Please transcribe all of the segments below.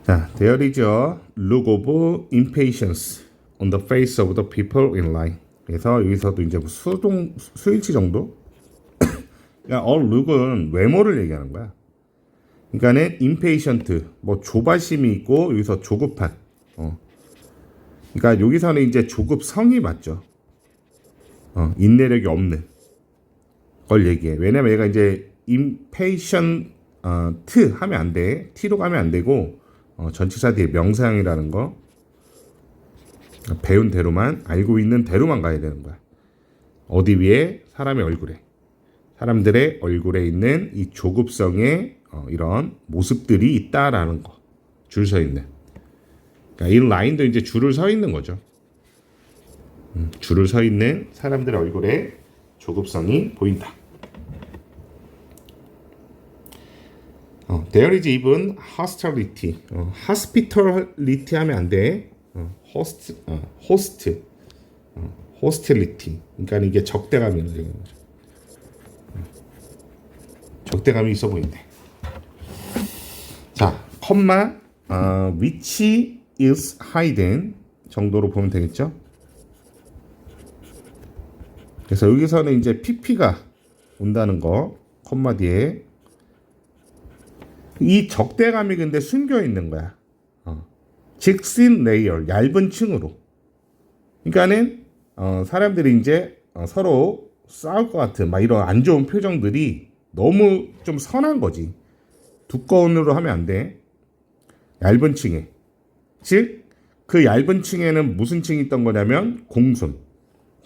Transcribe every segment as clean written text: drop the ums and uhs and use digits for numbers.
자, there is a look of impatience on the face of the people in line. 그래서 여기서도 이제 수일치 정도? 그러니까 look은 외모를 얘기하는 거야. 그러니까는 impatient, 뭐 조바심이 있고 여기서 조급한. 그러니까 여기서는 이제 조급성이 맞죠. 인내력이 없는 걸 얘기해. 왜냐면 얘가 이제 impatient 하면 안 돼. t로 가면 안 되고 전치사 뒤에 명사형이라는 거 배운 대로만 알고 있는 대로만 가야 되는 거야. 어디 위에? 사람의 얼굴에. 사람들의 얼굴에 있는 이 조급성의 이런 모습들이 있다라는 거. 줄 서 있는. 그러니까 이 라인도 이제 줄을 서 있는 거죠. 줄을 서 있는 사람들의 얼굴에 조급성이 보인다. There is even hostility. hospitality 하면 안 돼. hostility. 그러니까 이게 적대감이 있는 거죠. 적대감이 있어 보인대. 자, 컴마 which is hidden 정도로 보면 되겠죠. 그래서 여기서는 이제 pp가 온다는 거 컴마 뒤에 이 적대감이 근데 숨겨 있는 거야. 직신 레이어, 얇은 층으로. 그러니까는 사람들이 이제 서로 싸울 것 같은 막 이런 안 좋은 표정들이 너무 좀 선한 거지. 두꺼운으로 하면 안 돼. 얇은 층에. 즉, 그 얇은 층에는 무슨 층이 있던 거냐면 공손.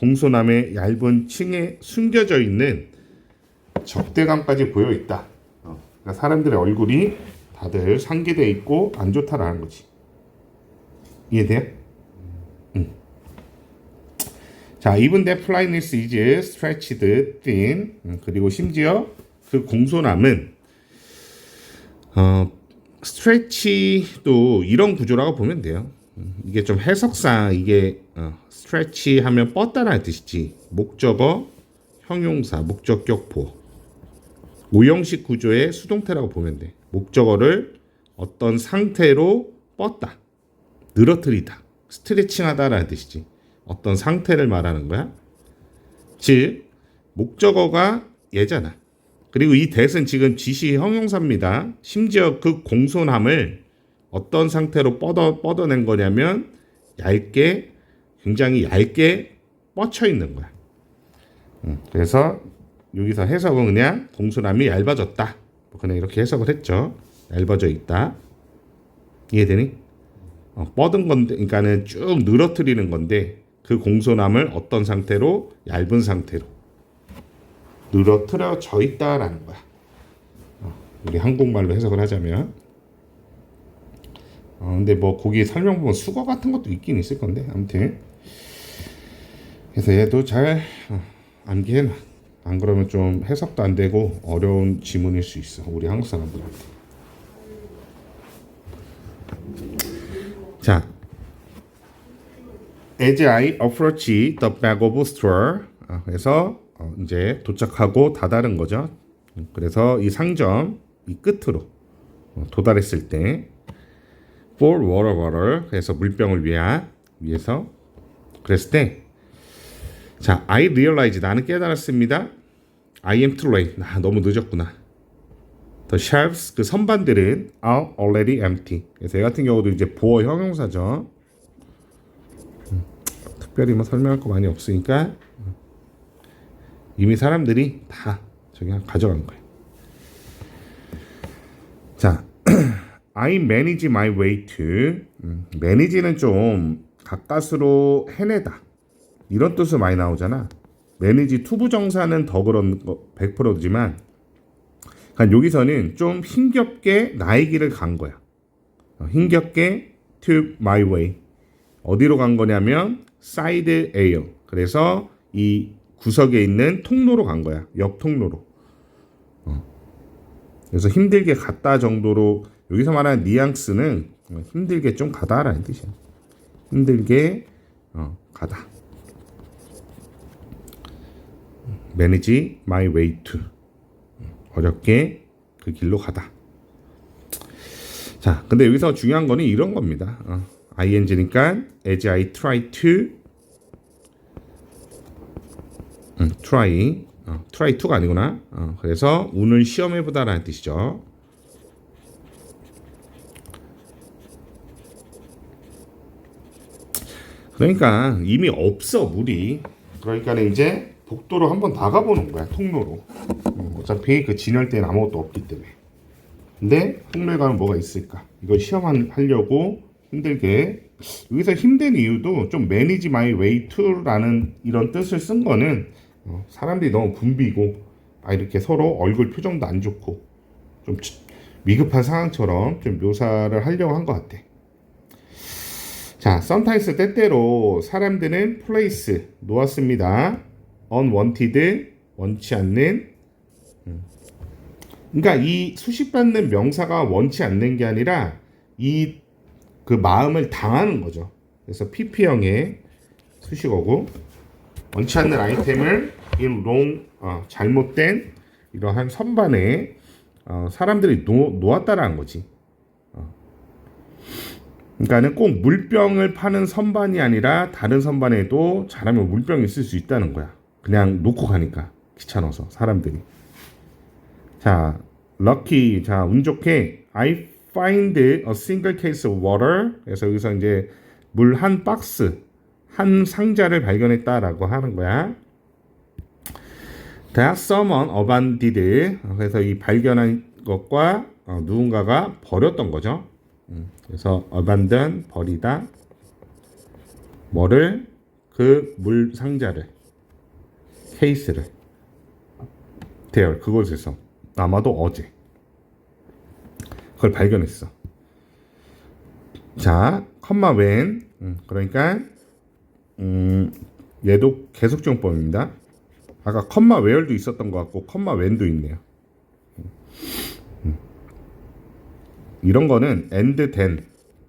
공손함의 얇은 층에 숨겨져 있는 적대감까지 보여 있다. 그러니까 사람들의 얼굴이 다들 상기되어 있고 안 좋다라는 거지. 이해돼요? 자, even the politeness is stretched thin. 그리고 심지어 그 공손함은 스트레치도 이런 구조라고 보면 돼요. 이게 좀 해석상 이게 스트레치 하면 뻗다라는 뜻이지. 목적어, 형용사, 목적격보. 오형식 구조의 수동태라고 보면 돼. 목적어를 어떤 상태로 뻗다, 늘어뜨리다, 스트레칭하다라는 뜻이지. 어떤 상태를 말하는 거야. 즉 목적어가 얘잖아. 그리고 이 that은 지금 지시 형용사입니다. 심지어 그 공손함을 어떤 상태로 뻗어낸 거냐면 얇게, 굉장히 얇게 뻗쳐 있는 거야. 그래서 여기서 해석은 그냥 공손함이 얇아졌다. 그냥 이렇게 해석을 했죠. 얇아져 있다. 이해되니? 뻗은 건데, 그러니까는 쭉 늘어뜨리는 건데 그 공손함을 어떤 상태로? 얇은 상태로 늘어뜨려져 있다라는 거야. 우리 한국말로 해석을 하자면. 근데 뭐 거기 설명 보면 수거 같은 것도 있긴 있을 건데 아무튼 그래서 얘도 잘 암기해놔. 안 그러면 좀 해석도 안 되고 어려운 지문일 수 있어. 우리 한국 사람들한테. 자, as I approach the bag of straw. 그래서 이제 도착하고 다다른 거죠. 그래서 이 상점 이 끝으로 도달했을 때 for water. 그래서 물병을 위해서 그랬을 때 자, I realize 나는 깨달았습니다. I am too late. 너무 늦었구나. The shelves 그 선반들은 are already empty. 그래서 얘 같은 경우도 이제 보어 형용사죠. 특별히 뭐 설명할 거 많이 없으니까 이미 사람들이 다 저기 가져간 거예요. 자, I manage my way to. manage는 좀 가까스로 해내다. 이런 뜻으로 많이 나오잖아. manage 투부정사는 더 그런 거 100%지만 그러니까 여기서는 좀 힘겹게 나의 길을 간 거야. 힘겹게 to my way. 어디로 간 거냐면 side aisle. 그래서 이 구석에 있는 통로로 간 거야. 옆 통로로. 그래서 힘들게 갔다 정도로 여기서 말하는 뉘앙스는 힘들게 좀 가다라는 뜻이야. 힘들게 가다. manage my way to. 어렵게 그 길로 가다. 자, 근데 여기서 중요한 거는 이런 겁니다. ing니까 as I try to try to가 아니구나. 그래서 운을 시험해보다라는 뜻이죠. 그러니까 이미 없어 물이. 그러니까 이제 복도로 한번 나가보는 거야. 통로로. 어차피 그 진열대는 아무것도 없기 때문에. 근데 통로에 가면 뭐가 있을까? 이걸 시험하려고 힘들게. 여기서 힘든 이유도 좀 manage my way to라는 이런 뜻을 쓴 거는 사람들이 너무 붐비고 이렇게 서로 얼굴 표정도 안 좋고 좀 위급한 상황처럼 좀 묘사를 하려고 한 것 같아. 자, sometimes 때때로 사람들은 place 놓았습니다. unwanted 원치 않는. 그러니까 이 수식받는 명사가 원치 않는 게 아니라 이 그 마음을 당하는 거죠. 그래서 PP형의 수식어고 원치 않는 아이템을 in wrong 잘못된 이러한 선반에 사람들이 놓았다라는 거지. 그러니까는 꼭 물병을 파는 선반이 아니라 다른 선반에도 잘하면 물병이 있을 수 있다는 거야. 그냥 놓고 가니까 귀찮아서 사람들이. 자, lucky. 자, 운 좋게 I find a single case of water. 그래서 여기서 이제 물 한 박스, 한 상자를 발견했다라고 하는 거야. That someone abandoned. 그래서 이 발견한 것과 누군가가 버렸던 거죠. 그래서 abandon 버리다. 뭐를? 그 물 상자를, 케이스를. there 그곳에서 아마도 어제 그걸 발견했어. 자, 컴마 when. 그러니까 얘도 계속적용법입니다. 아까 컴마 where도 있었던 것 같고 컴마 when도 있네요. 이런 거는 and then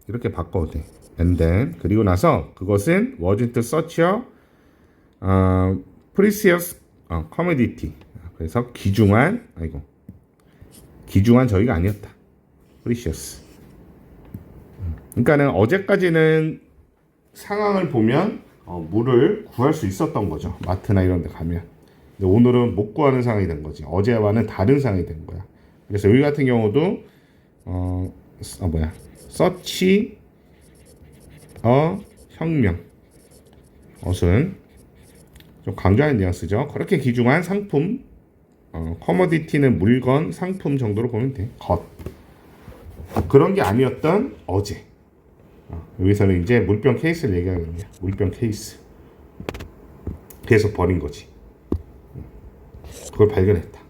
이렇게 바꿔도 돼. and then 그리고 나서 그것은 wasn't such a precious commodity. 그래서 귀중한 저희가 아니었다. precious. 그러니까는 어제까지는 상황을 보면 물을 구할 수 있었던 거죠. 마트나 이런 데 가면. 근데 오늘은 못 구하는 상황이 된 거지. 어제와는 다른 상황이 된 거야. 그래서 여기 같은 경우도 서치 혁명. 어순 좀 강조하는 뉘앙스죠. 그렇게 귀중한 상품, 커머디티는 물건, 상품 정도로 보면 돼. 것. 그런 게 아니었던 어제. 여기서는 이제 물병 케이스를 얘기하거든요. 물병 케이스. 그래서 버린 거지. 그걸 발견했다.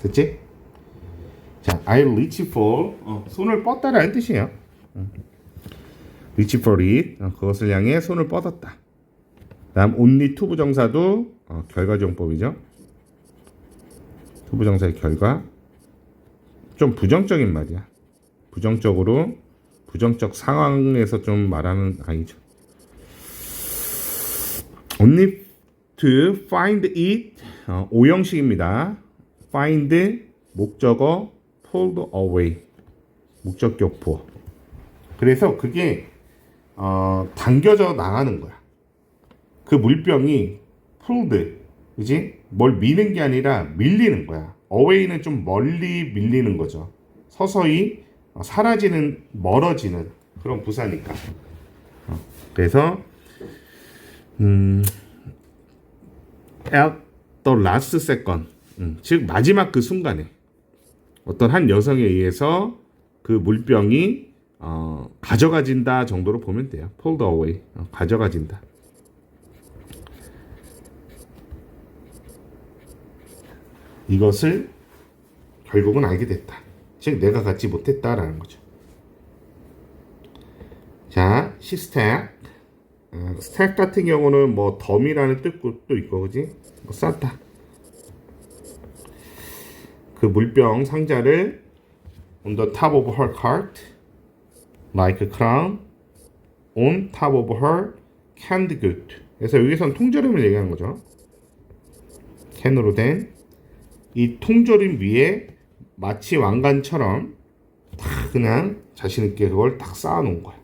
됐지? 자, I reach for 손을 뻗다라는 뜻이에요. reach for it 그것을 향해 손을 뻗었다. 다음 only to 부정사도 결과정법이죠. to 부정사의 결과. 좀 부정적인 말이야. 부정적 상황에서 좀 말하는 아이죠. only to find it 오형식입니다. find 목적어 pulled away 목적격보. 그래서 그게 당겨져 나가는 거야. 그 물병이 pulled, 그지? 뭘 미는 게 아니라 밀리는 거야. away는 좀 멀리 밀리는 거죠. 서서히 사라지는, 멀어지는 그런 부사니까. 그래서 at the last second, 즉 마지막 그 순간에 어떤 한 여성에 의해서 그 물병이 가져가진다 정도로 보면 돼요. pulled away, 가져가진다. 이것을 결국은 알게 됐다. 즉 내가 갖지 못했다라는 거죠. 자, 시스택. 스택 같은 경우는 뭐 덤이라는 뜻도 있고, 그지? 뭐 쌓다. 그 물병 상자를 on the top of her cart, like a crown, on top of her canned good. 그래서 여기선 통조림을 얘기하는 거죠. 캔으로 된 이 통조림 위에 마치 왕관처럼 다 그냥 자신 있게 그걸 딱 쌓아놓은 거야.